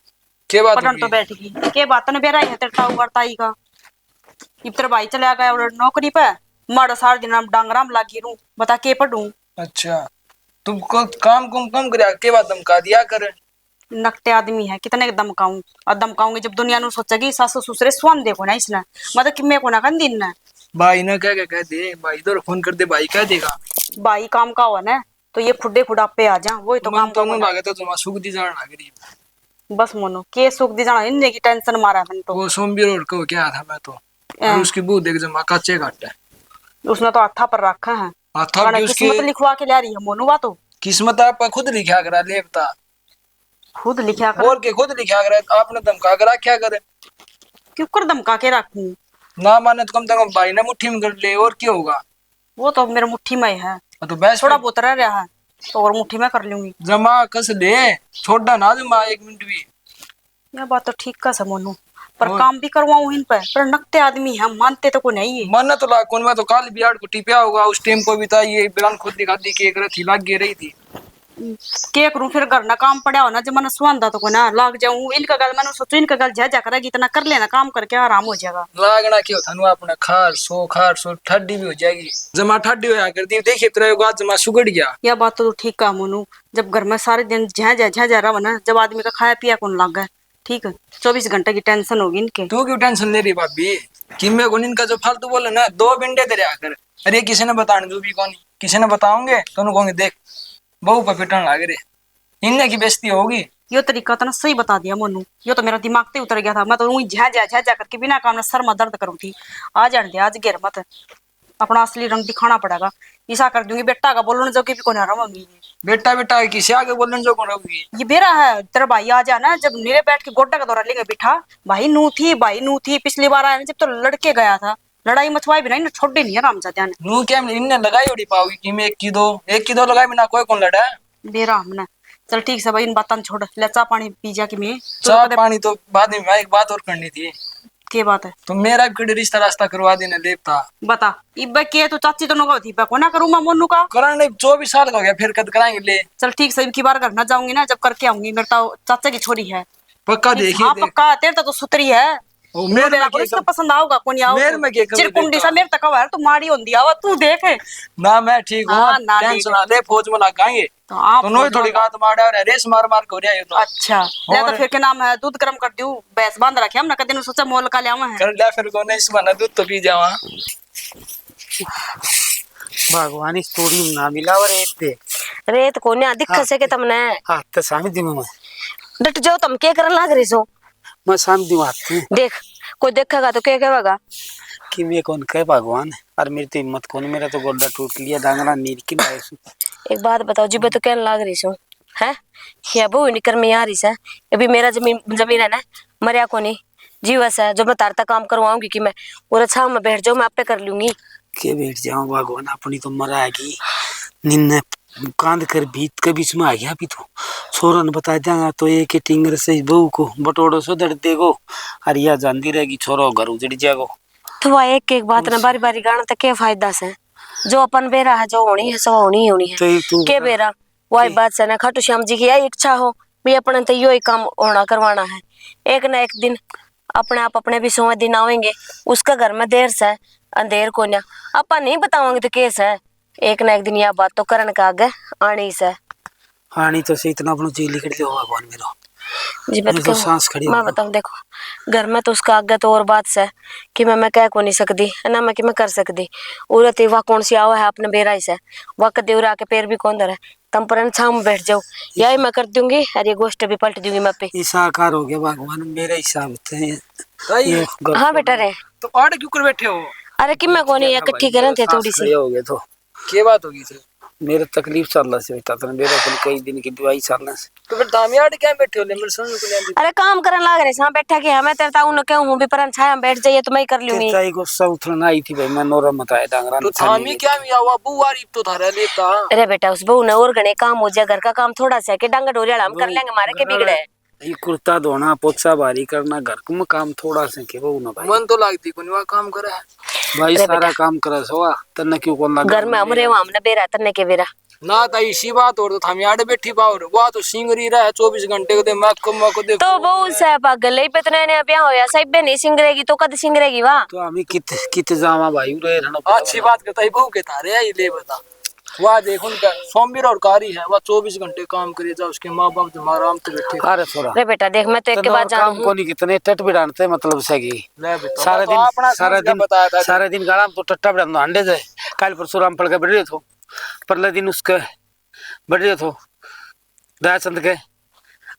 के बात पढ़न तो होगी? बैठ गई के बात ने बेरा है तेरे ताऊ करताई का इब तेरा भाई चला गया और नौकरी पे माड़ा सारा दिन डांगराम लागी रू बता के पढ़ूं अच्छा तुम काम कुम कम कर के बात धमका दिया कर। नकटे आदमी है कितने दमकाऊं और दमकाऊंगी जब दुनिया नु सोचेगी सासू ससुरे स्वान देखो ना इसने मतलब कि मैं को ना कन दिन ना भाई ने कह दे, भाई इधर फोन कर दे, भाई कह देगा। भाई काम का हुआ ना तो ये खुडे खुडापे आ जा वही तो काम मन तो का मैं हुआ भागे तो तुम सुख दी जाना गरीब। बस मोनो के सुख दी जाना इन्ने की टेंशन मारा मन तो वो सोमबी रोड को क्या था मैं तो और उसकी बू देख जमा कच्चे घाट है। उसने तो हाथा पर रखा है हाथा गाना भी उसकी किस्मत लिखवा के ला रही है मोनू बात तो किस्मत आप खुद लिखा करा ले बता खुद लिखा कर और के खुद लिखा करे आपने धमका करा क्या करे। क्यों कर धमका के रखूं ना माने तो कम से कम भाई ने मुट्ठी में कर ले और क्या होगा। वो तो मेरे मुट्ठी में ही है तो बैस थोड़ा बहुत रह रहा है तो और मुट्ठी में कर लूंगी। जमा कस दे छोड़ा ना जमा 1 मिनट भी। यह बात तो ठीक का मोनू पर काम भी करवाऊं इन पर नकते आदमी है, मानते तो को नहीं है। मन तो ला कौन मैं तो काल बिहाड़ को टिपिया होगा उस टाइम को भी था ये बिलान खुद दिखा दी कि एक रथी लाग रही थी। के करूं फिर घर ना काम पड़ा हो ना जब मैंने सुंदा तो को ना लाग जाऊं इनका गल मैंने सोचो इनका गल जा करेगी इतना कर लेना काम करके आराम हो जाएगा। लागना क्यों थानू अपना खार सो ठंडी भी हो जाएगी जमा ठंडी होया कर दी देखिए तेरा गाज जमा सुगड़ गया। यह बात तो ठीक है मोनू, जब घर में सारे दिन झा रहा ना जब आदमी का खाया पिया कौन लाग है। ठीक है 24 घंटे की टेंशन होगी इनके। तू क्यों टेंशन ले रही भाभी कि मैं कौन इनका जो फालतू बोले ना 2 बिंडे तेरे आकर अरे किसी ने बताने जो भी कौन किसी ने बताओगे तो कहोगे देख बहु पर पिटन लाग रहे इनने की बेइज्जती होगी। यो तरीका तो ना सही बता दिया मोनू, यो तो मेरा दिमाग से उतर गया था। मैं तो वही झा करके बिना काम में सर में दर्द करूँ थी। आ जान दे आज गिर मत, अपना असली रंग दिखाना पड़ेगा। ऐसा कर दूंगी बेटा का बोलने जो कि भी कौन रहोगी बेटा बेटा किसी आगे बोलने जो कौन रहोगी। ये बेरा है तेरा भाई आ जाना जब मेरे बैठ के गोड्डा का दौरा लेंगे बिठा भाई नू थी पिछली बार आया जब तो लड़के गया था लड़ाई मचवाई भी नहीं ना छोड़ नहीं है रामजाद्या ने। नू क्या इनने लगाई उड़ी पाओगी कि मैं एक की दो लगाई बिना कोई कौन लड़ा बेरा हमने चल ठीक से भाई इन बातों छोड़ ले चा पानी पी जा कि मैं चाह पानी तो बाद में एक बात और करनी थी। के बात है तो मेरा भी रिश्ता रास्ता करवा देने देवता बता इब्बे के तो चाची तो नगा थी को ना करूं मैं मोनू का करण 24 साल का हो गया फिर कद कराएंगे ले। चल ठीक से इनकी बार घर ना जाऊंगी ना जब करके आऊंगी मेरे तो चाचा की छोरी है पक्का देखिए हाँ पक्का तेरे तो सुतरी है मेरे में इसको पसंद आओगा कौन आओ मेरे में चिरकुंडी सा मेरे तक है तू माड़ी होंदी आवा तू देख ना मैं ठीक हूं हाँ, ना टेंशन ना ले फौज में लगाएंगे तो आप तो नोई थोड़ी गात मार रहा है रेस मार को रहा है तो अच्छा ले तो फिर के नाम है दूध गर्म कर दूं भैंस बांध रखे हम ना कदे सोचा मोल का ले आवा है कर ले फिर को नहीं इस बना दूध तो पी जावा भगवान इस तोड़ी में ना मिला और रेत को ना दिक्कत से के तुमने हाथ तो सामी दी मैं डट जाओ तुम क्या करन लाग रही सो। मैं सामी दी हाथ देख कोई देखेगा तो क्या कहेगा कि मैं कौन कहे भगवान और मेरी तो हिम्मत कौन मेरा तो गोड्डा टूट लिया डांगरा नीर की लाए। एक बात बताओ जिबे तो कहने लाग रही सो है ये बहु निकर में आ रही से अभी मेरा जमीन है ना मरिया को नहीं जीवस है जो मैं तारता काम करवाऊंगी कि मैं और अच्छा में बैठ जाऊं मैं आपे कर लूंगी के बैठ जाऊं भगवान अपनी तो मराएगी निन्ने कांद कर बीत के बीच में आ गया। अभी तो छोरा ने बता देगा तो एक टिंगर से बहू को बटोड़ो सो दर्द देगो और या जानती रहेगी छोरा घर उजड़ जाएगो। तो वह एक बात ना बारी बारी गाना तो क्या फायदा से जो अपन बेरा है जो होनी है सो होनी ही होनी है तो के बेरा वही बात से ना खाटू श्याम जी की यही इच्छा हो भी अपने तो यो ही काम होना करवाना है एक ना एक दिन अपने आप अपने भी 100 दिन आवेंगे उसका घर में देर से अंधेर को ना अपन नहीं बताओगे तो केस है एक ना एक दिन यह बात तो करण का आगे आनी से आनी तो से इतना अपनो जी लिखट दो भगवान मेरो जी बात तो सांस खड़ी मैं बताऊं देखो घर में तो उसका आगे तो और बात से कि मैं कह को नहीं सकती ना मैं कि मैं कर सकती औरत वह कौन सी आवा है अपने बेराई से वह कदे उरा के पैर भी कौन धरे तम पर छाम बैठ जाओ यही मैं कर दूंगी और ये गोष्ट भी पलट दूंगी मैं पे साकार हो गया भगवान मेरा हिसाब से हाँ बेटा रे तो आड़ क्यों कर बैठे हो अरे कि मैं कौन इकट्ठी करें थे थोड़ी सी हो गए तो क्या बात होगी थी मेरे तकलीफ चल रहा से बेटा तो मेरा कई दिन की दवाई चलने से तो फिर दामियाड़ क्या बैठे हो ले मेरे समझ को नहीं अरे काम करने लग रहे हाँ बैठा के हमें तेरे ताऊ क्यों हूँ भी पर छाया बैठ जाइए तो मैं ही कर लूंगी चाय को सब उठना आई थी भाई मैं नोरा बताया डांगरा तो थामी क्या मिया हुआ बुआरी तो थारा लेता अरे बेटा उस बहू ने और घने काम हो जाए घर का काम थोड़ा सा के डांगा डोरिया हम कर लेंगे मारे के बिगड़े ये कुर्ता धोना पोछा बारी करना घर में काम थोड़ा से के वो ना भाई मन तो लागती कोनी वा काम करे भाई सारा काम करे सोआ तन्ने क्यों कोन लगा घर में हमरे हमने बेरा तन्ने के बेरा ना ता इसी बात और तो थामी आड़े बैठी पावर वो तो सिंगरी रहा 24 घंटे को दे मको दे तो बहु से पागल ही पे तो नया ब्याह होया साहिब बे नहीं सिंगरेगी तो कद सिंगरेगी वाह तो हमें कित जावा भाई रे रहना अच्छी बात करता है बहू के थारे आई ले बता वाह देख उनका सोमवीर और कारी है वह 24 घंटे काम करे जा उसके माँ बाप तो आराम से बैठे अरे छोरा अरे बेटा देख मैं तो एक के बाद काम जानू को नहीं कितने टट बिड़ानते मतलब से की ले बेटा सारा दिन गाड़ा तो टट्टा बिड़ान अंडे जाए कल परसों राम पड़ के बैठ रहे थे परले दिन उसके बैठ रहे थे दयाचंद के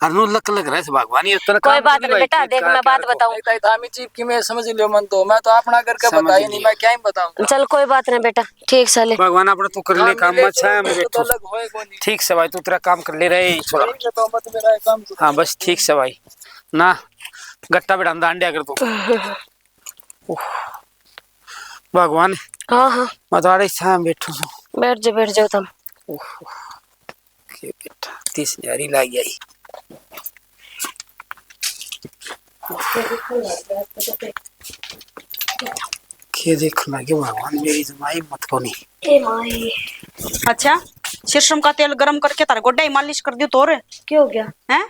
अरनू लक लग रहा है भगवान ये उतना कोई बात नहीं बेटा देख मैं बात बताऊं धामी चीप की मैं समझ लियो मन तो मैं तो अपना करके बताई नहीं मैं क्या ही बताऊं चल कोई बात नहीं बेटा ठीक से ले भगवान अपना तू कर ले काम अच्छा है मैं बैठो अलग होए कोनी ठीक से भाई तू तेरा काम कर ले रहे छोरा तो मत मेरा काम हाँ बस ठीक से भाई ना गट्टा बिड़ांदा अंडे अगर तू भगवान हाँ हाँ मैं तो आड़े छा बैठो बैठ जाओ तुम के बेटा तीस न्यारी लागी आई के देख लगे भगवान मेरी जमाई मत को नहीं। ए माई अच्छा शीशम का तेल गरम करके तारे गोड्डा ही मालिश कर दियो तो रे क्या हो गया? हैं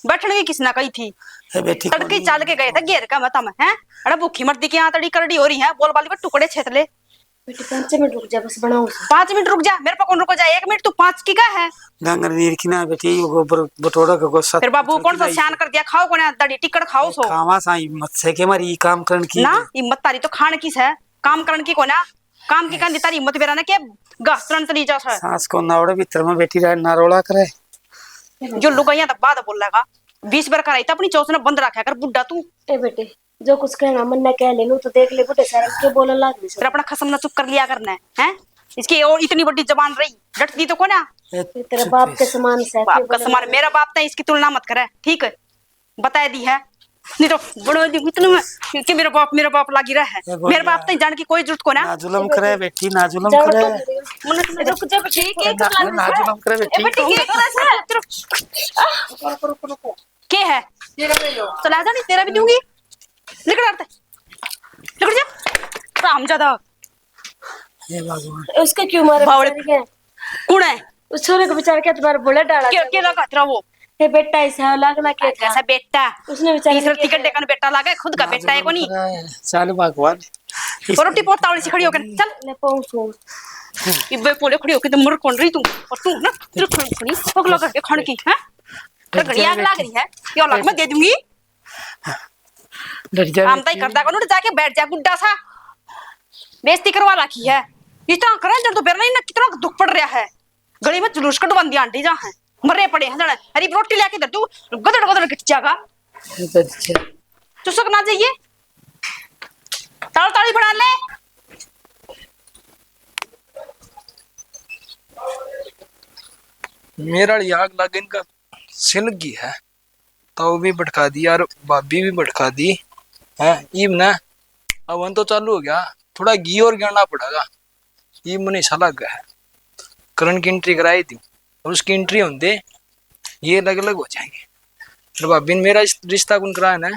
बैठने की किसने कही थी? ए बेटी तड़के चाल के गए थे घेर का मत हम हैं। अरे भूखी मर्दी के यहाँ तड़ी करड़ी हो रही है बोल बाली पर टुकड़े छेतले। बेटी 5 मिनट रुक जा, बस बनाऊं। 5 मिनट रुक जा, मेरे पे कौन रुको जा? 1 मिनट तू 5 की का है? गंगर नीर की ना बेटी यो गोबर बटोड़ा का गोसा फिर बाबू कौन सा स्यान कर दिया? खाओ कौन तड़ी टिकट खाओ सो खावा साई मत से के मारी काम करन की ना हिम्मत तारी तो खान की है काम करन की कोना काम की कांदी तारी हिम्मत बेरा ना के गास्त्रन तरी जा है सांस को नावड़े भीतर में बेटी रह नारोला करे जो लुगाइया तक बाद बोल लगा 20 बार कराई था अपनी चौसने बंद रखा कर बुड्ढा तू। ए बेटे जो कुछ कहना मन न कह लेनू तो देख ले बुढ़े सारे के बोलने लग गई। फिर अपना खसम ना चुप कर लिया करना है हैं? इसकी और इतनी बड़ी जबान रही डटती तो कोना तेरा बाप के समान से बाप का समान मेरा बाप था इसकी तुलना मत करे ठीक है बता दी है नहीं तो बड़ो दी इतने में कि मेरा बाप लागी रहा है मेरा बाप तो जान की कोई जरूरत को ना ना जुलम करे बेटी ना जुलम करे मन रुक जा बेटी के ना जुलम करे बेटी बेटी के है चला जा नहीं तेरा भी दूंगी निकल आते निकल जा काम ज्यादा हे भगवान उसको क्यों मारे बावड़े बेचारी के? कौन है उस छोरे को बेचारे के तुम्हारे बोला डाला के लगा तेरा वो हे बेटा ऐसा लगना क्या था? कैसा बेटा उसने बेचारे तीसरा टिकट देखने बेटा लगा है, खुद का बेटा है कोनी चल भगवान और रोटी पोत तावड़ी से खड़ी होकर चल ले पहुंचो इबे पोले खड़ी होकर तो मर कौन रही तू और तू ना तेरे खड़ी पगला करके खाने की हैं तो घड़िया आग लग रही है ये लग मैं दे दूंगी डर जा आम ताई करदा कनो जाके बैठ जा गुड्डा सा बेइज्जती करवा रखी है इतना करे जब तो बेर नहीं ना कितना दुख पड़ रहा है गली में जुलूस कटवान दी आंटी जा है मरे पड़े हैं जने हरी रोटी लेके दे तू गदड़ गदड़ के जागा चुसक ना जाइए ताल ताली बना ले मेरा आग लग इनका सिलगी है तो भी भटका दी यार भाभी भी भटका दी है ईब ना अब वन तो चालू हो गया थोड़ा घी और गिरना पड़ेगा ये मने साला गया है करण की एंट्री कराई थी और उसकी एंट्री होते ये अलग अलग हो जाएंगे तो भाभी ने मेरा रिश्ता कौन कराया ना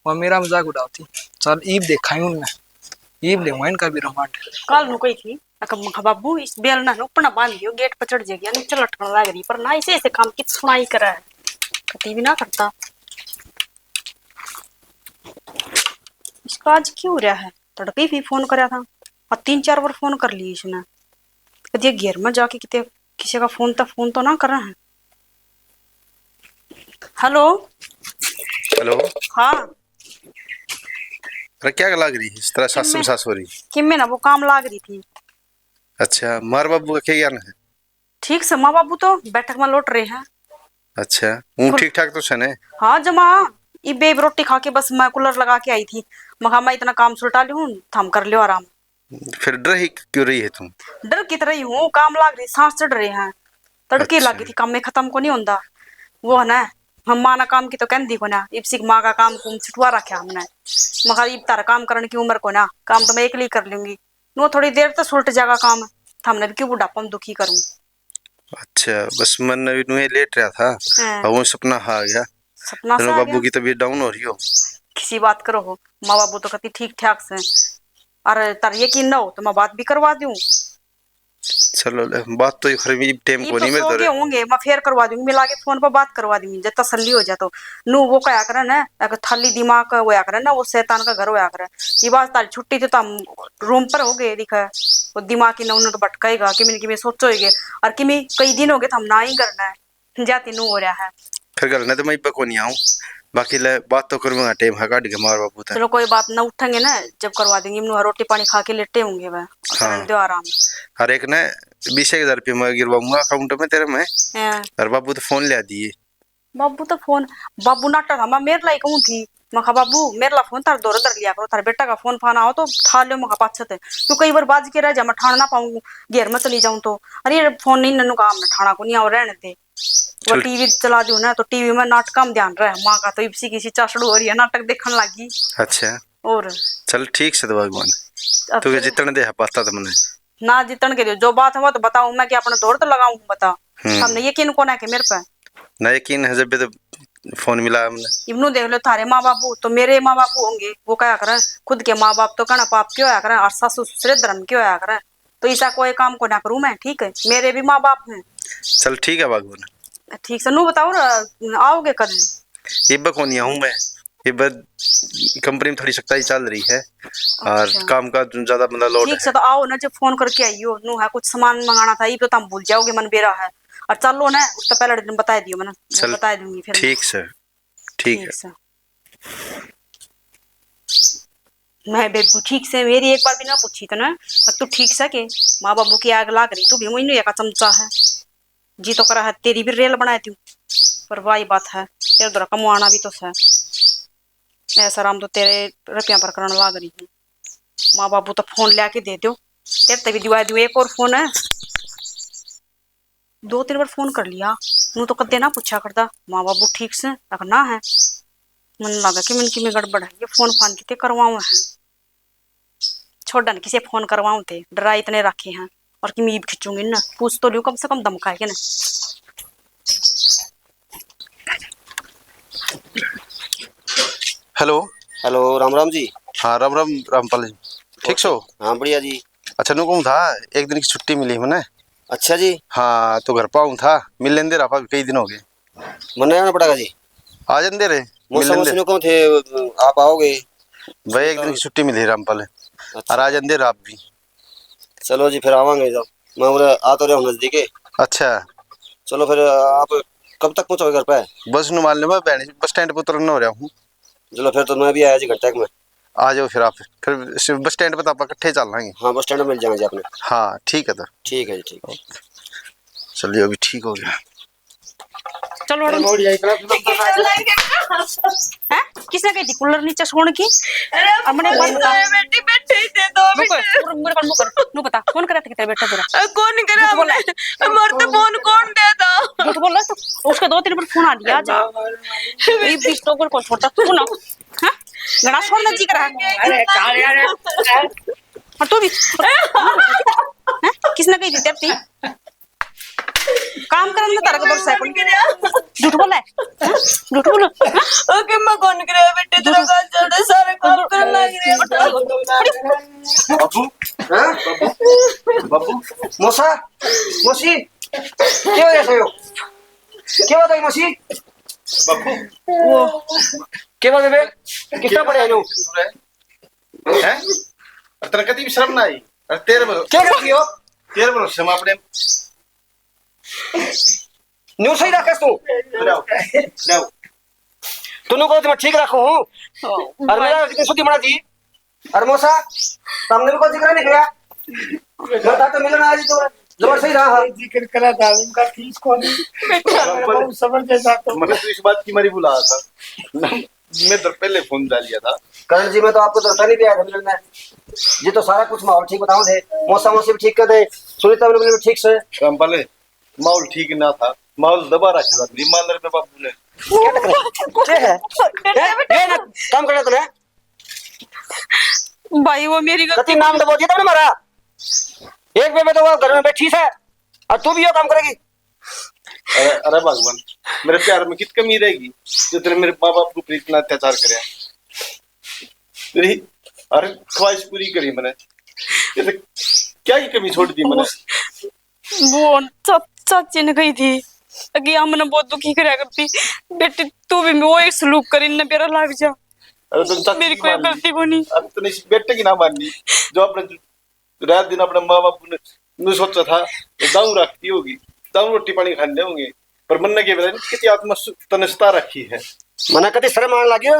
वह मेरा मजाक उड़ाती चल ईब देखा ही उनने ईब ले इनका भी रोमांट काल नु कही थी अकम बाबू इस बेल ना अपना बांध दियो गेट पर चढ़ जाएगी नीचे लटकने लग रही पर ना ऐसे काम कित सुनाई करा है कभी भी ना करता इसका आज क्यों हो रहा है तड़के भी फोन कराया था और 3-4 बार फोन कर लिए इसने कभी घेर में जाके किते किसी का फोन तो ना कर रहा है। हेलो हेलो हाँ अरे क्या लग रही है इस तरह सास में सास हो रही कि मैं ना वो काम लाग रही थी। अच्छा मार बाबू का क्या ज्ञान है? ठीक से माँ बाबू तो बैठक में लौट रहे हैं। अच्छा हूँ ठीक ठाक तो छने हाँ जमा ये बेब रोटी खा के बस मैं कूलर लगा के आई थी मगा मैं इतना काम सुलटा ली हूँ थम कर लियो आराम। फिर डर ही क्यों रही है तुम? डर की तरह ही हूँ काम लाग रही सांस चढ़ रहे हैं तड़के अच्छा। लगी थी काम में खत्म को नहीं होता वो है ना हम माँ ना काम की तो कहती को ना इप्सिक माँ का काम कुम छिटवा रखे हमने मगर इब तारा काम करने की उम्र को ना काम तो मैं अकेली कर लूंगी वो थोड़ी देर तो सुलट जाएगा काम हमने भी क्यों बुढ़ापा में दुखी करूँ। अच्छा बस मन नवी नुए लेट रहा था हाँ। और वो सपना आ गया सपना से तेरे आ बाबू गया। की तबीयत डाउन हो रही हो किसी बात करो हो माँ बाबू तो कहती ठीक ठाक से अरे तार यकीन ना हो तो मैं बात भी करवा दूं। चलो ले बात तो खरी टाइम ये को तो नहीं सो मेरे गए दरे होंगे मैं फेर करवा दूंगी मिला के फोन पर बात करवा दूंगी जब तसल्ली हो जाए तो नू वो क्या करे ना अगर थाली दिमाग का होया करे ना वो शैतान का घर होया करे ये बात तारी छुट्टी तो हम रूम पर हो गए दिखा वो दिमाग की नौन तो भटकाएगा कि मैंने सोचोगे और कि कई दिन हो गए हम ना ही करना है जाती नू हो रहा है फिर गल ना तो मैं पको नहीं आऊं बाकी ले बात तो करूंगा टाइम है काट के मार बाबू था चलो कोई बात ना उठेंगे ना जब करवा देंगे रोटी पानी खा के लेटे होंगे वह हाँ। दो आराम हर एक ने 20,000 रुपये मैं गिरवाऊंगा अकाउंट में तेरे में हैं। और बाबू तो फोन ले दिए बाबू तो फोन बाबू नाटा था मैं मेरे लाई कहूँ थी मैं कहा बाबू मेरे ला फोन तार दौर लिया करो तार बेटा का फोन फाना हो तो ठा लो मैं पाछत है तू कई बार बाज के रह जा मैं ठाण ना पाऊँ घेर में चली जाऊं तो अरे फोन नहीं नन्नू काम में ठाणा को नहीं आओ रहने दे वो टीवी चला दू ना तो टीवी में नाटक में ध्यान रहे माँ का तो इसी किसी चाशड़ू हो रही है नाटक देखने लगी अच्छा और चल ठीक से तो भगवान अब तू जितने दे पाता तो मने ना जीतन के जो बात है वो तो बताऊं मैं कि अपने दौड़ तो लगाऊं बता हमने यकीन को ना कि मेरे पे ना यकीन है जब भी तो फोन मिला हमने। इब्नू देख लो थारे माँ बापू तो मेरे माँ बापू होंगे, वो क्या करे खुद के माँ बाप तो कहना पाप क्यों आया करे और सासू ससुर धर्म क्यों आया करे, तो ऐसा कोई काम को ना करूं मैं, ठीक है मेरे भी माँ बाप हैं। चल ठीक है बागवान। ठीक से नू बताओ ना आओगे कल? इब्बा कौन आऊँ मैं, इब्बा कंपनी में थोड़ी सख्ताई चल रही है और अच्छा। काम का ज्यादा मतलब लोड ठीक है। से तो आओ ना, जब फोन करके आइयो नू है कुछ सामान मंगाना था, ये तो तुम भूल जाओगे मन बेरा है, और चलो ना उसका पहले दिन बता दियो मैंने, चल बता दूंगी फिर। ठीक से, ठीक है। से मैं बेबू ठीक से मेरी एक बार भी ना पूछी तो ना, और तू ठीक से के माँ बाबू की आग लाग रही, तू भी मुझे का चमचा है जी तो करा है, तेरी भी रेल बनाई तू, पर वही बात है तेरे द्वारा कमाना भी तो है, ऐसा राम तो तेरे रुपया पर करने लाग रही है। माँ बाबू तो फोन ले आके दे दो, तेरे तभी दिवा दू एक और फोन है, 2-3 बार फोन कर लिया नू तो कदे ना पूछा करता माँ बाबू ठीक से, अगर ना है मन लगा कि मन की में गड़बड़ है, ये फोन फान कितने करवाऊं है, छोड़ न किसे फोन करवाऊं थे, डरा इतने रखे हैं और कि मैं खिंचूंगी ना, पूछ तो लियो कम से कम धमका के ना। हेलो। हेलो राम राम जी। हाँ राम राम रामपाल जी, ठीक छो? हाँ बढ़िया जी। अच्छा नु कहूँ था एक दिन की छुट्टी मिली मैंने। अच्छा जी। हाँ तो घर पाऊँ था, मिल लेंदे रहा कई दिन हो गए। मन आना पड़ेगा जी। आ जाते रे, मिल मौसम लेंदे। मौसम कौन थे, आप आओगे? भाई एक दिन की छुट्टी मिली रामपाल, अच्छा। और आ जाते रहा आप भी। चलो जी फिर आवांगे जब मैं उधर आ तो रहा हूँ नजदीक है। अच्छा चलो फिर आप कब तक पहुँचोगे घर पे? बस नु मान लो मैं बस स्टैंड पर उतरना हो रहा हूँ। चलो फिर तो मैं भी आया जी घंटे में। आ जाओ फिर आप, फिर बस स्टैंड पर आप इकट्ठे चल लेंगे। हाँ बस स्टैंड में मिल जाएंगे जी आपने। हाँ ठीक है तो। ठीक है जी ठीक है। चलिए अभी ठीक हो गया। चलो हैं किसने कही थी कूलर नीचे सोने की? और मैंने एक बार बता बेटी बैठे ही थे दो नु बता कौन करा था तेरे बेटा तेरा? कौन करे झूठ बोला हमारे तो फोन कौन देता? झूठ बोल रहा तू, उसका 2-3 बार फोन आ लिया जा, ये बीच तो को छोड़ता तू ना, हैं गड़ा छोड़ना जी करा है, और तू भी हैं किसने कही थी तेरी काम करने में तारा का दोस्त है कोई? झूठ बोला है, झूठ बोला ओके मैं कौन करे बेटे तेरा का छोड़े सारे काम करने लग रहे। बाबू हैं बाबू मौसा मौसी क्या हो ऐसे हो, क्या बताई मौसी बाबू क्या बात है बे, कितना पढ़े हैं हैं और तेरा कभी शर्म ना आई? अरे तेरे बोलो क्या करती हो? तेरे बोलो शर्म अपने न्यू सही रखस तू जाओ जाओ। तूने को तो मैं ठीक रखू हूँ और मेरा कितनी सुधी मना थी और मौसा सामने भी कोई जिक्र नहीं किया, बता तो मिलना आज तो जबर सही रहा जिक्र करा था उनका फीस कौन बहुत समझ जैसा तो मैंने तो इस बात की मरी बुलाया था, मैं तो पहले फोन डाल लिया था। करण जी मैं तो आपको दरता नहीं भी आया था मिलने जी, तो सारा कुछ माहौल ठीक बताऊं थे, मौसा मौसी भी ठीक कर दे, सुनीता भी ठीक से। रामपाल माहौल ठीक ना था, माहौल दबा रखा था ईमानदार में बाबू ने। क्या है ये ना काम करना तूने भाई वो मेरी कति गलती नाम दबो दिया तुमने मारा, एक बेबे तो वो घर में बैठी है और तू भी ये काम करेगी। अरे भगवान मेरे प्यार में कित कमी रहेगी जो तेरे मेरे माँ बाप को इतना अत्याचार करे, मेरी हर ख्वाहिश पूरी करी मैंने, क्या ही कमी छोड़ दी मैंने? वो चाची ने कही थी कि हमने बहुत दुखी करा करती बेटी, तू भी वो एक सलूक करी न मेरा लाग जा, अरे तुम चाची मेरी की कोई मान ली। गलती को नहीं। अब तो नहीं बेटे की ना माननी जो अपने रात दिन अपने माँ बाप ने सोचा था दाऊ रखती होगी, दाऊ रोटी पानी खाने होंगे, पर मन के बता कितनी आत्मा तनिष्ठा रखी है। मना कति शर्म आने लगी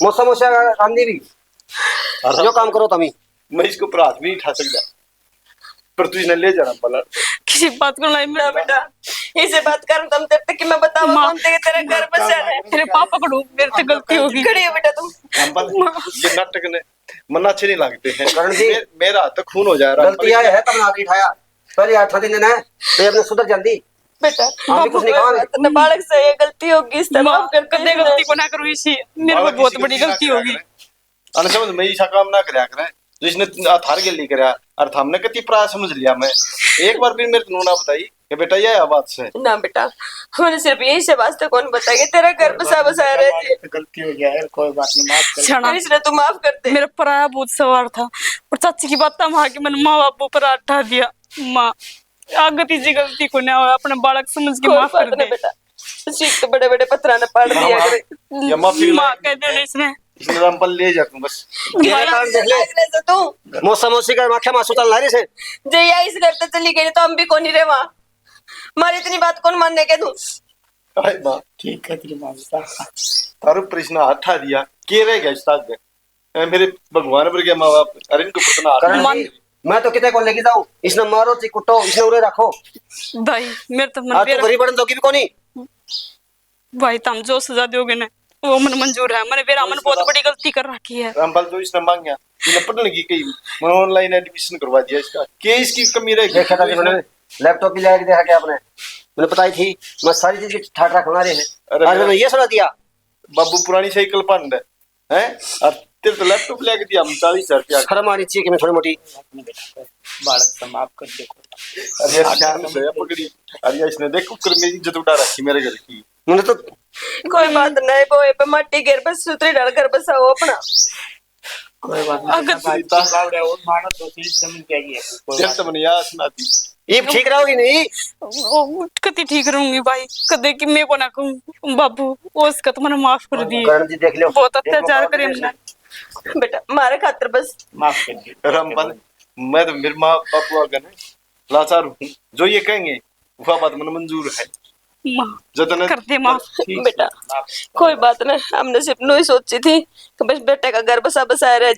मौसा मौसा आंधी भी जो काम करो तमी मैं इसको पर हाथ भी नहीं उठा सकता, पर तुझे ले जाना पड़ा। किसी बात को लाई मेरा बेटा इसे बात कर तुम तब तक कि मैं बताऊं कौन थे तेरा घर बसा है। तेरे पापा को मेरे से गलती होगी। खड़ी हो बेटा तुम। रामपाल ये नाटक ने मन अच्छे नहीं लगते हैं, करण जी मेरा तो खून हो जा रहा गलती आया है तब नाक उठाया, पहले 8 दिन है तो अपने सुधर जल्दी बेटा हम भी कुछ नहीं कहांगे। तो बालक से ये गलती होगी इस तरह माफ कर कदे गलती को ना करूं, इसी मेरे को बहुत बड़ी गलती होगी। अन समझ मैं ऐसा काम ना करया करे, जो इसने थार के लिए करा और हमने कति प्राय समझ लिया मैं एक बार भी मेरे को ना बताई कि बेटा ये बात से ना बेटा मैंने सिर्फ यही से वास्ते कौन बताया तेरा घर बसा बसाया रहे थे। गलती हो गया है, कोई बात नहीं, माफ कर। क्षणा इसलिए तू माफ कर दे। मेरा पराया भूत सवार था और चाची की बात वहां के मैंने माँ बापू पर हटा दिया। माँ आगे तीजी गलती को ना हो, अपने बालक समझ के कोई माफ कर बात नहीं दे। बेटा, सीख तो बड़े बड़े पत्थरा ने पाड़ दिया करे। ये माफी माँ कह दे इसने इसने रामपाल ले जा तू बस तेरा काम देख ले तू मौसम मौसी का माखे मासू चल रही से जे या इस घर तक चली गई तो हम भी कौन ही रहे वहां। मारी इतनी बात कौन मानने के तू। अरे माँ ठीक है तेरी माँ बता। तारू प्रश्न हटा दिया के रह गया इस तक मेरे भगवान पर गया माँ बाप अरे इनको पतना करण जी, मैं तो कितने को लेके जाऊं इसने मारो ची कुटो इसने उरे रखो भाई मेरे तो मन आज तो मेरा गरीब बड़न दोगी भी कोनी भाई तुम जो सजा दोगे ना वो मन मंजूर है। मैंने मेरा मन बहुत बड़ी गलती कर रखी है। रामपाल जो इसने मांगा इन्हें पढ़ने की कही मैं ऑनलाइन एडमिशन करवा दिया इसका के इसकी कमी रह देखा था जी मैंने लैपटॉप भी लाके देखा क्या आपने मैंने बताई थी मैं सारी चीज की ठाट रखना रहे अरे हैं आज मैंने ये सुना दिया बाबू पुरानी साइकिल पंड है और तेरे तो लैपटॉप लेके दिया हम 40,000 रुपया शर्म आनी चाहिए कि मैं थोड़ी मोटी बालक से माफ कर देखो। अरे यार शान से है पकड़ी अरे यार इसने देखो कर मेरी इज्जत उठा रखी मेरे घर की मैंने तो कोई बात नहीं बोए पे मट्टी गिर बस सुतरी डाल कर बसाओ अपना। कोई बात नहीं, अगर- भाई तो बाप रे, और मानो तो चीज समझ के आई है, कोई तेरे बात तो मैंने याद सुनाती ये ठीक रहोगी नहीं कति ठीक रहूंगी भाई कदे कि मैं को ना कहूँ बाबू वो उसका तो मैंने माफ कर दी। करण जी देख लो बहुत अत्याचार करे हमने। बेटा मारे खातर बस माफ कर दे। रामपाल मैं तो मेरे माँ बापू आगे ना लाचार हूँ जो ये कहेंगे वह बात मैंने मंजूर है माँ जतन कर दे माफ। बेटा कोई बात नहीं, हमने सिर्फ नू ही सोची थी कि बस बेटे का घर बसा बसाया रह